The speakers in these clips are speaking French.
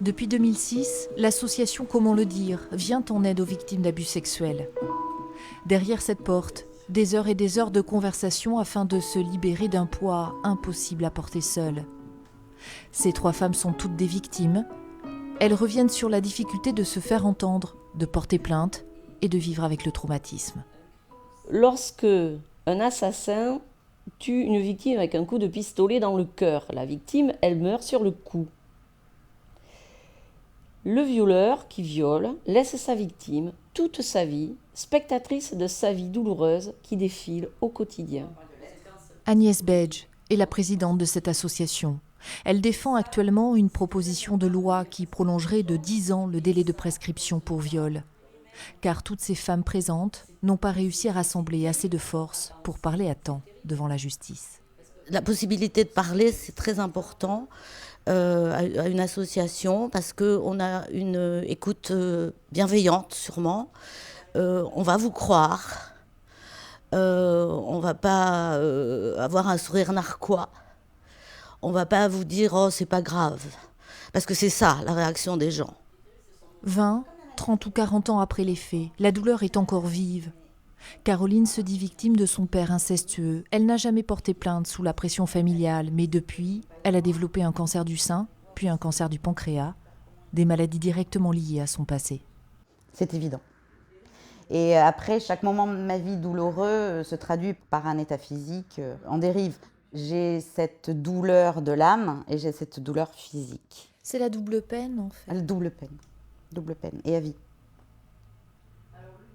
Depuis 2006, l'association Comment le dire vient en aide aux victimes d'abus sexuels. Derrière cette porte, des heures et des heures de conversation afin de se libérer d'un poids impossible à porter seul. Ces 3 femmes sont toutes des victimes. Elles reviennent sur la difficulté de se faire entendre, de porter plainte et de vivre avec le traumatisme. Lorsque un assassin tue une victime avec un coup de pistolet dans le cœur, la victime, elle meurt sur le coup. Le violeur qui viole laisse sa victime toute sa vie, spectatrice de sa vie douloureuse qui défile au quotidien. Agnès Bedge est la présidente de cette association. Elle défend actuellement une proposition de loi qui prolongerait de 10 ans le délai de prescription pour viol. Car toutes ces femmes présentes n'ont pas réussi à rassembler assez de force pour parler à temps devant la justice. La possibilité de parler, c'est très important à une association parce qu'on a une écoute bienveillante sûrement. On va vous croire. On ne va pas avoir un sourire narquois. On ne va pas vous dire « oh, c'est pas grave ». Parce que c'est ça, la réaction des gens. 20, 30 ou 40 ans après les faits, la douleur est encore vive. Caroline se dit victime de son père incestueux. Elle n'a jamais porté plainte sous la pression familiale, mais depuis, elle a développé un cancer du sein, puis un cancer du pancréas, des maladies directement liées à son passé. C'est évident. Et après, chaque moment de ma vie douloureux se traduit par un état physique en dérive. J'ai cette douleur de l'âme et j'ai cette douleur physique. C'est la double peine, en fait. La double peine, et à vie.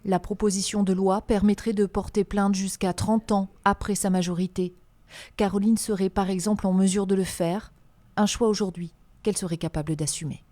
La proposition de loi permettrait de porter plainte jusqu'à 30 ans après sa majorité. Caroline serait par exemple en mesure de le faire, un choix aujourd'hui qu'elle serait capable d'assumer.